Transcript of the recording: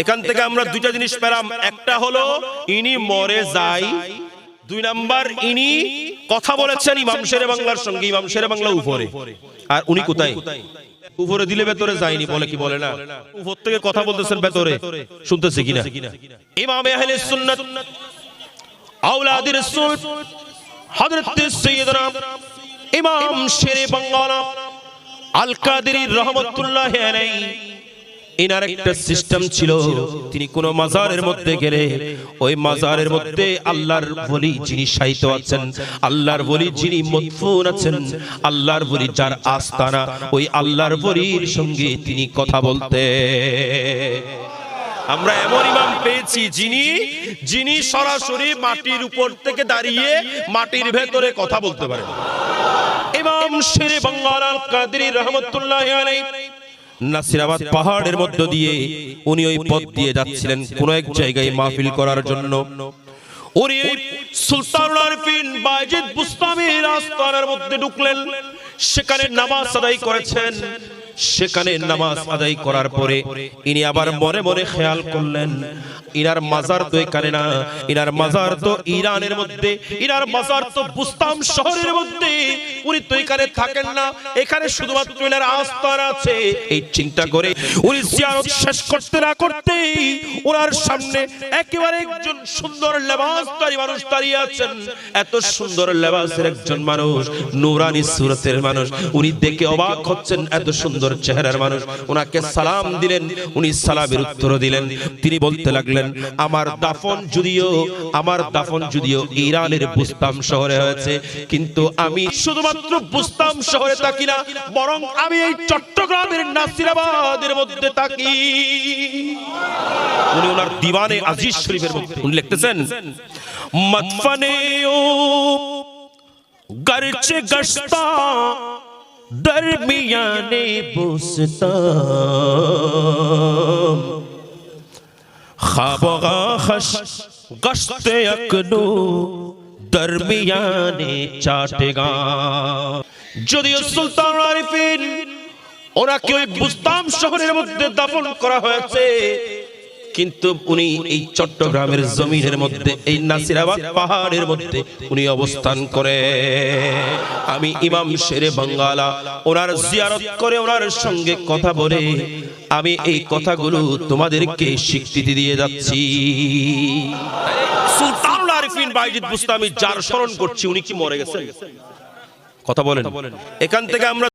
এখান থেকে আমরা দুইটা জিনিস পেলাম, একটা হলো ইনি মরে যায়, দুই নাম্বার ইনি কথা বলেছেন ইমাম শেরে বাংলার সঙ্গে, ইমাম শেরে বাংলা উপরে, আর উনি কোথায়? উপরে দিলে ভেতরে যায়নি, বলে কি বলে না? উপর থেকে কথা বলতেছেন, ভেতরে শুনতেছে কিনা? ইমাম আহলে সুন্নাত আওলাদ রাসূল হযরত সাইয়্যিদনা ইমাম শেরে বাংলা আল কাদেরী রাহমাতুল্লাহি আলাইহি, ইনার একটা সিস্টেম ছিল, তিনি কোন মাজারের মধ্যে গেলে ওই মাজারের মধ্যে আল্লাহর ওলি যিনি শায়িত আছেন, আল্লাহর ওলি যিনি মদফুন আছেন, আল্লাহর ওলি যার আস্তানা, ওই আল্লাহর ওলির সঙ্গে তিনি কথা বলতে। আমরা এমন ইমাম পেয়েছি যিনি সরাসরি মাটির উপর থেকে দাঁড়িয়ে মাটির ভেতরে কথা বলতে পারেন। ইমাম শেরে বাংলা আল কাদেরী রাহমাতুল্লাহি আলাইহি নাসিরাবাদ পাহাড়ের মধ্য দিয়ে উনি ওই পথ দিয়ে যাচ্ছিলেন কোন এক জায়গায় মাহফিল করার জন্য। উনি সুলতানুল আরিফিন বায়েজিদ বুস্তামির আস্তানার মধ্যে ঢুকলেন, সেখানে নামাজ আদায় করেছেন। সেখানে নামাজ আদায় করার পরে ইনি আবার মনে মনে খেয়াল করলেন, ইনার মাজার তো এখানে না, ইনার মাজার তো ইরানের মধ্যে, ইনার মাজার তো বুস্তাম শহরের মধ্যে, উনি তো এখানে থাকেন না, এখানে শুধুমাত্র ইনার আস্তানা আছে। এই চিন্তা করে উনি জিয়ারত শেষ করতে না করতেই ওনার সামনে একেবারে একজন সুন্দর লেবাসধারী মানুষ দাঁড়িয়ে আছেন। এত সুন্দর লেবাসের একজন মানুষ, নূরানি সুরতের মানুষ, উনি দেখে অবাক হচ্ছেন, এত সুন্দর চেহারার মানুষ। ওনাকে সালাম দিলেন, উনি সালামের উত্তর দিলেন। তিনি বলতে লাগলেন, আমার দাফন যদিও ইরানের বুস্তাম শহরে হয়েছে, কিন্তু আমি শুধুমাত্র বুস্তাম শহরে থাকি না, বরং আমি এই চট্টগ্রামের নাসিরাবাদের মধ্যে থাকি। উনি ওনার দিওয়ানে আজিজ শরীফের মধ্যে উনি লিখতেছেন, মদফনে ও গরচে গশতা দরমিয়ানে বুস্তাম খাবগা খশ গশতে আকনু দরমিয়ানে চাটেগা। যদিও সুলতানুল আরিফিন ওনাকে ওই বুস্তাম শহরের মধ্যে দাফন করা হয়েছে, কিন্তু উনি এই চট্টগ্রামের জমিনের মধ্যে, এই নাসিরাবাদ পাহাড়ের মধ্যে উনি অবস্থান করে। আমি ইমাম শেরে বাংলা ওনার জিয়ারত করে ওনার সঙ্গে কথা বলে আমি এই কথাগুলো তোমাদেরকে স্বীকৃতি দিয়ে যাচ্ছি। সুলতানুল আরিফিন বায়েজিদ বুস্তামি যার স্মরণ করছি, উনি কি মরে গেছেন? কথা বলেন। এখান থেকে আমরা